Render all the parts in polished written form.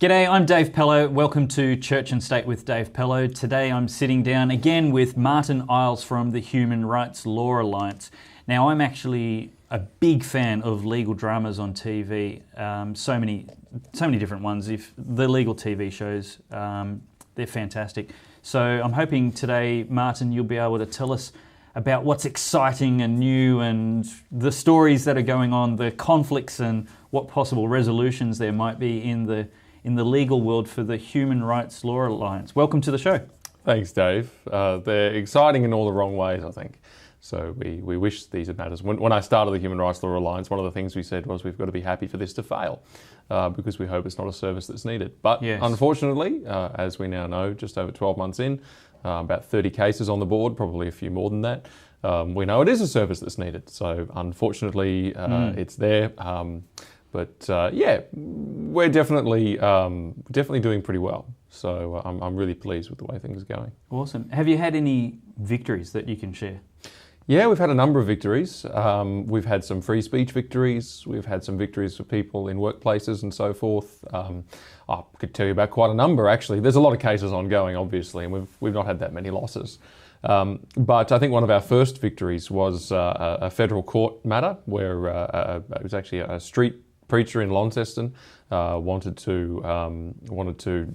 G'day, I'm Dave Pello. Welcome to Church and State with Dave Pello. Today I'm sitting down again with Martyn Iles from the Human Rights Law Alliance. Now, I'm actually a big fan of legal dramas on TV. So many different ones. If the legal TV shows, they're fantastic. So I'm hoping today, Martyn, you'll be able to tell us about what's exciting and new and the stories that are going on, the conflicts and what possible resolutions there might be in the legal world for the Human Rights Law Alliance. Welcome to the show. Thanks, Dave. They're exciting in all the wrong ways, I think. So we wish these had matters. When I started the Human Rights Law Alliance, one of the things we said was we've got to be happy for this to fail because we hope it's not a service that's needed. But yes, unfortunately, as we now know, just over 12 months in, about 30 cases on the board, probably a few more than that, we know it is a service that's needed. So unfortunately, it's there. But we're definitely doing pretty well. So I'm really pleased with the way things are going. Awesome. Have you had any victories that you can share? Yeah, we've had a number of victories. We've had some free speech victories. We've had some victories for people in workplaces and so forth. I could tell you about quite a number, actually. There's a lot of cases ongoing, obviously, and we've not had that many losses. But I think one of our first victories was a federal court matter where it was actually a street preacher in Launceston wanted to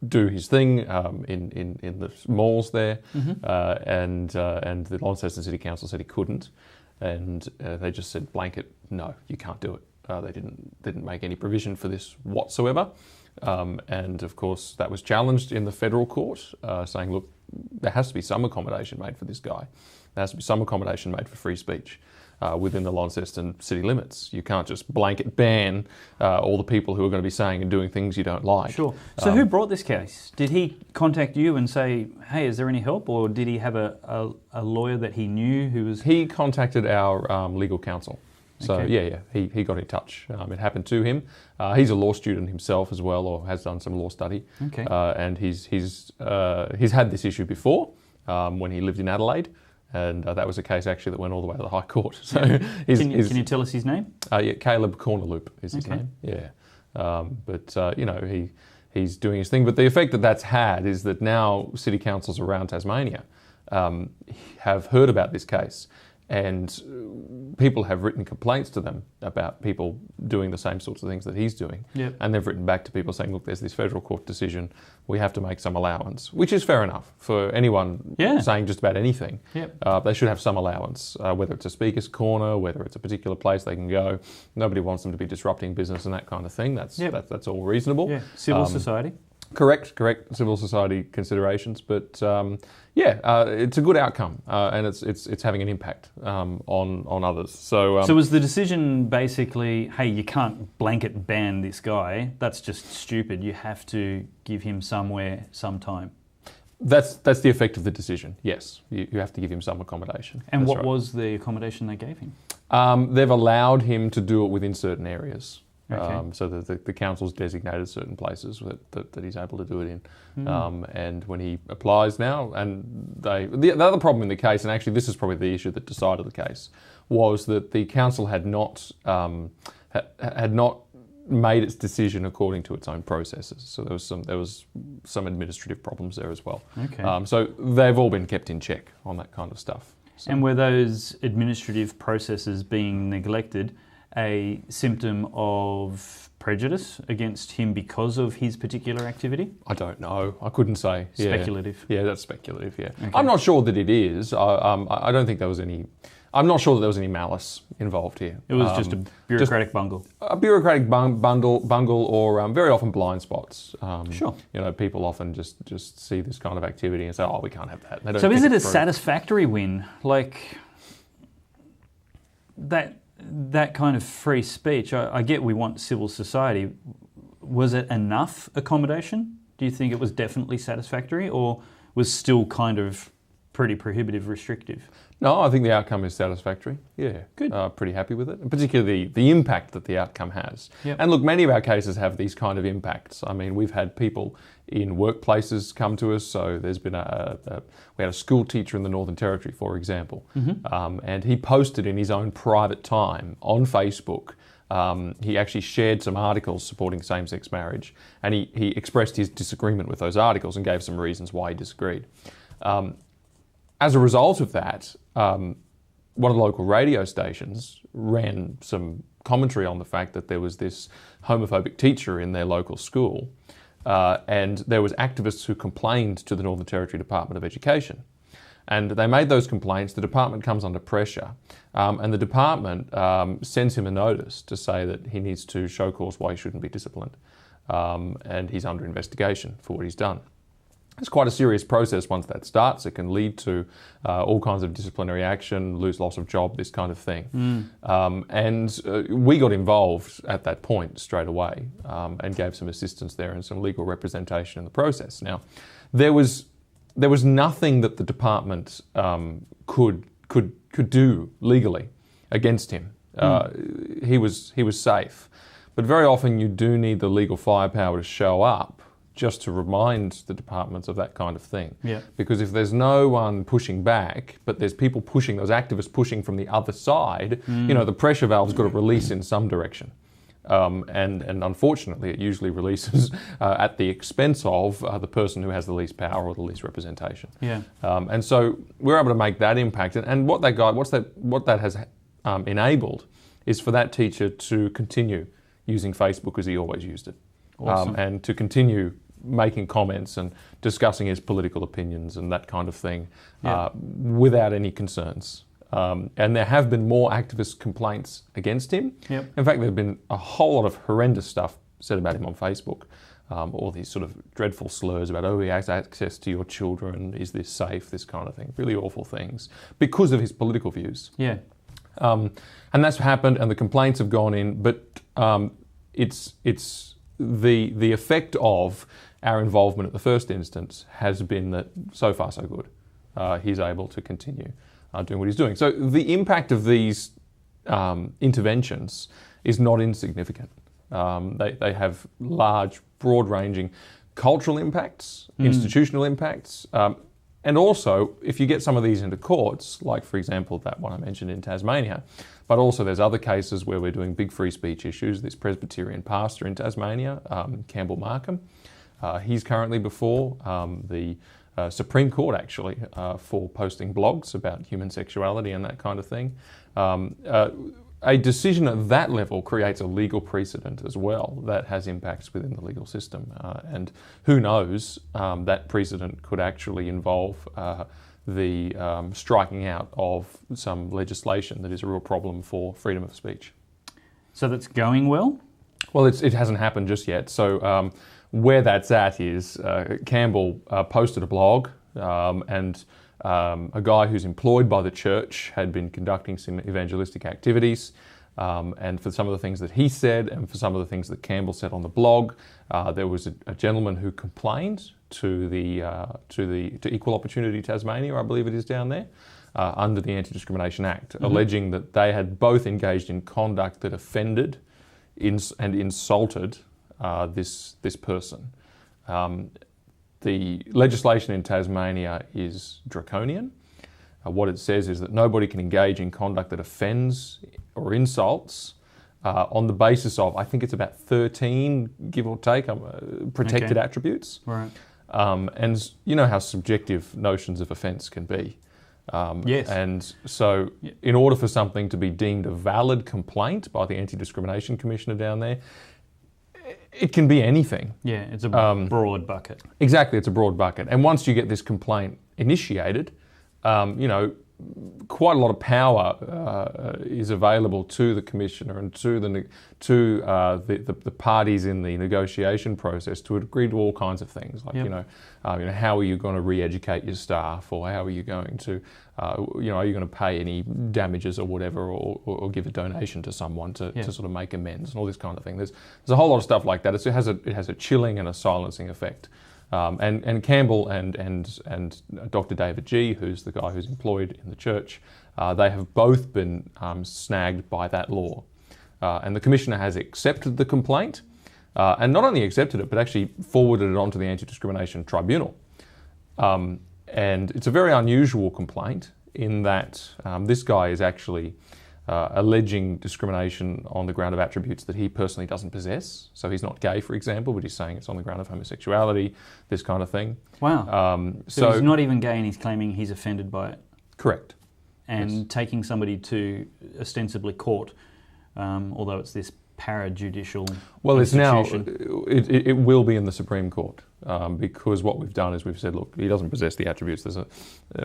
do his thing in the malls there, and the Launceston City Council said he couldn't, and they just said blanket, no, you can't do it. They didn't make any provision for this whatsoever, and of course that was challenged in the federal court, saying, look, there has to be some accommodation made for this guy. There has to be some accommodation made for free speech within the Launceston city limits. You can't just blanket ban all the people who are going to be saying and doing things you don't like. Sure. So who brought this case? Did he contact you and say, hey, is there any help? Or did he have a lawyer that he knew who was... He contacted our legal counsel. So Okay. he got in touch. It happened to him. He's a law student himself as well, or has done some law study. Okay. And he's had this issue before when he lived in Adelaide. And that was a case actually that went all the way to the High Court. So can you tell us his name? Caleb Cornerloop is his name. Yeah, he's doing his thing. But the effect that that's had is that now city councils around Tasmania have heard about this case, and people have written complaints to them about people doing the same sorts of things that he's doing. Yep. And they've written back to people saying, look, there's this federal court decision, we have to make some allowance, which is fair enough for anyone saying just about anything. Yep. They should have some allowance, whether it's a speaker's corner, whether it's a particular place they can go. Nobody wants them to be disrupting business and that kind of thing. That's all reasonable. Yeah. Civil society. Correct. Civil society considerations, but it's a good outcome, and it's having an impact on others. So was the decision basically, hey, you can't blanket ban this guy? That's just stupid. You have to give him somewhere, sometime. That's the effect of the decision. Yes, you have to give him some accommodation. And what was the accommodation they gave him? They've allowed him to do it within certain areres. Okay. So the council's designated certain places that he's able to do it in. And when he applies now, and the other problem in the case, and actually this is probably the issue that decided the case, was that the council had not made its decision according to its own processes. So there was some administrative problems there as well. Okay. So they've all been kept in check on that kind of stuff. So. And were those administrative processes being neglected a symptom of prejudice against him because of his particular activity? I don't know. I couldn't say. Speculative. Yeah, that's speculative, yeah. Okay. I'm not sure that it is. I don't think there was any... I'm not sure that there was any malice involved here. It was just a bureaucratic bungle. A bureaucratic bungle or very often blind spots. Sure. People often just see this kind of activity and say, oh, we can't have that. They don't so is it a through. Satisfactory win? Like, that kind of free speech, I get we want civil society. Was it enough accommodation? Do you think it was definitely satisfactory, or was still kind of pretty prohibitive, restrictive? No, I think the outcome is satisfactory. Yeah, good. Pretty happy with it, and particularly the impact that the outcome has. Yep. And look, many of our cases have these kind of impacts. I mean, we've had people in workplaces come to us. So there's been we had a school teacher in the Northern Territory, for example, and he posted in his own private time on Facebook he actually shared some articles supporting same-sex marriage, and he expressed his disagreement with those articles and gave some reasons why he disagreed. As a result of that, one of the local radio stations ran some commentary on the fact that there was this homophobic teacher in their local school, and there was activists who complained to the Northern Territory Department of Education. And they made those complaints. The department comes under pressure, and the department sends him a notice to say that he needs to show cause why he shouldn't be disciplined, and he's under investigation for what he's done. It's quite a serious process once that starts. It can lead to all kinds of disciplinary action, loss of job, this kind of thing. And we got involved at that point straight away and gave some assistance there and some legal representation in the process. Now, there was nothing that the department could do legally against him. He was safe, but very often you do need the legal firepower to show up just to remind the departments of that kind of thing. Yeah. Because if there's no one pushing back, but there's people pushing, those activists pushing from the other side, the pressure valve's got to release in some direction. And unfortunately, it usually releases at the expense of the person who has the least power or the least representation. Yeah. And so we're able to make that impact. And what that has enabled is for that teacher to continue using Facebook as he always used it. Awesome. And to continue making comments and discussing his political opinions and that kind of thing without any concerns. And there have been more activist complaints against him. Yep. In fact, there have been a whole lot of horrendous stuff said about him on Facebook. All these sort of dreadful slurs about, he has access to your children, is this safe, this kind of thing. Really awful things because of his political views. Yeah. And that's happened, and the complaints have gone in, but it's the effect of our involvement at the first instance has been that so far so good. He's able to continue doing what he's doing. So the impact of these interventions is not insignificant. They have large, broad-ranging cultural impacts, institutional impacts, and also if you get some of these into courts, like for example that one I mentioned in Tasmania, but also there's other cases where we're doing big free speech issues. This Presbyterian pastor in Tasmania, Campbell Markham, he's currently before the Supreme Court actually for posting blogs about human sexuality and that kind of thing. A decision at that level creates a legal precedent as well that has impacts within the legal system. And who knows, that precedent could actually involve the striking out of some legislation that is a real problem for freedom of speech. So that's going well? Well, it hasn't happened just yet. So where that's at is Campbell posted a blog and a guy who's employed by the church had been conducting some evangelistic activities, and for some of the things that he said and for some of the things that Campbell said on the blog, there was a gentleman who complained to Equal Opportunity Tasmania, I believe it is down there, under the Anti-Discrimination Act, alleging that they had both engaged in conduct that offended and insulted this person. The legislation in Tasmania is draconian. What it says is that nobody can engage in conduct that offends or insults on the basis of, I think it's about 13, give or take, protected attributes. Right. And you know how subjective notions of offence can be. Yes. And so in order for something to be deemed a valid complaint by the Anti-Discrimination Commissioner down there, it can be anything. Yeah, it's a broad bucket. Exactly, it's a broad bucket. And once you get this complaint initiated, quite a lot of power is available to the commissioner and to the parties in the negotiation process to agree to all kinds of things, like how are you going to re-educate your staff, or how are you going to are you going to pay any damages or whatever, or give a donation to someone to sort of make amends and all this kind of thing. There's a whole lot of stuff like that. It has a chilling and a silencing effect. And Campbell and Dr. David G, who's the guy who's employed in the church, they have both been snagged by that law. And the Commissioner has accepted the complaint, and not only accepted it, but actually forwarded it on to the Anti-Discrimination Tribunal. And it's a very unusual complaint in that this guy is actually alleging discrimination on the ground of attributes that he personally doesn't possess. So he's not gay, for example, but he's saying it's on the ground of homosexuality, this kind of thing. Wow. So he's not even gay and he's claiming he's offended by it. Correct. And Yes. taking somebody to ostensibly court, although it's this para-judicial Well, it's now, institution. it will be in the Supreme Court because what we've done is we've said, look, he doesn't possess the attributes. There's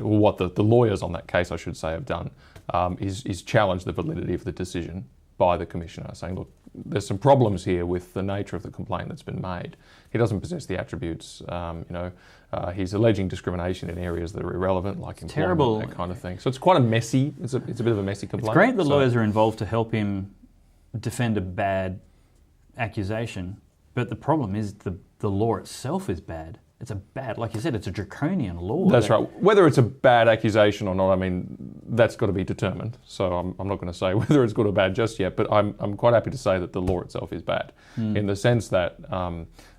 what the lawyers on that case, I should say, have done is challenge the validity of the decision by the Commissioner, saying, look, there's some problems here with the nature of the complaint that's been made. He doesn't possess the attributes. He's alleging discrimination in areas that are irrelevant, like employment, terrible. that kind of thing. So it's quite a messy, it's a bit of a messy complaint. It's great that lawyers are involved to help him defend a bad accusation, but the problem is the law itself is bad. It's a bad, like you said, it's a draconian law. That's right. Whether it's a bad accusation or not, I mean, that's got to be determined. So I'm not going to say whether it's good or bad just yet, but I'm quite happy to say that the law itself is bad in the sense that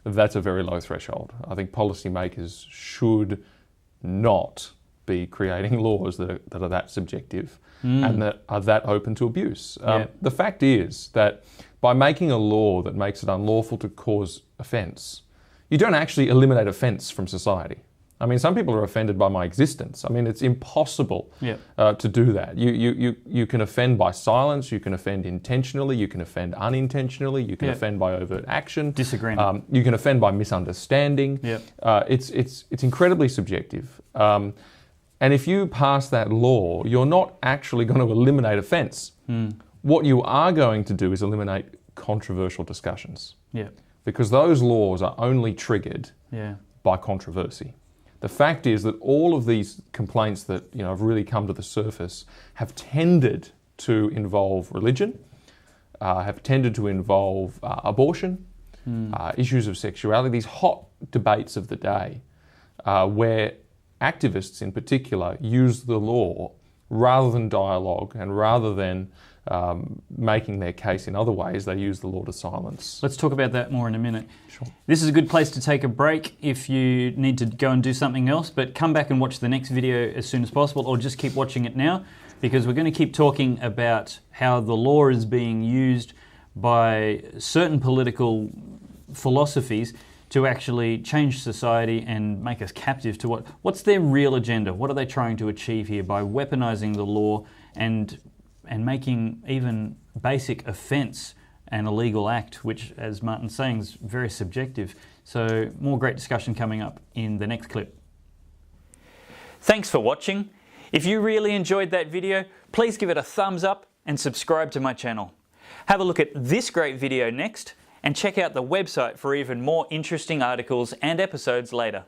that's a very low threshold. I think policymakers should not be creating laws that are that subjective and that are that open to abuse. The fact is that by making a law that makes it unlawful to cause offence, you don't actually eliminate offence from society. I mean, some people are offended by my existence. I mean, it's impossible to do that. You can offend by silence, you can offend intentionally, you can offend unintentionally, you can offend by overt action. Disagreement. You can offend by misunderstanding. It's incredibly subjective. And if you pass that law, you're not actually going to eliminate offence. What you are going to do is eliminate controversial discussions. Because those laws are only triggered by controversy. The fact is that all of these complaints that have really come to the surface have tended to involve religion, have tended to involve abortion, issues of sexuality, these hot debates of the day where activists in particular use the law rather than dialogue and rather than making their case in other ways, they use the law to silence. Let's talk about that more in a minute. Sure. This is a good place to take a break if you need to go and do something else, but come back and watch the next video as soon as possible, or just keep watching it now, because we're going to keep talking about how the law is being used by certain political philosophies to actually change society and make us captive to what's their real agenda? What are they trying to achieve here by weaponizing the law and making even basic offence an illegal act, which, as Martyn's saying, is very subjective. So more great discussion coming up in the next clip. Thanks for watching. If you really enjoyed that video, please give it a thumbs up and subscribe to my channel. Have a look at this great video next, and check out the website for even more interesting articles and episodes later.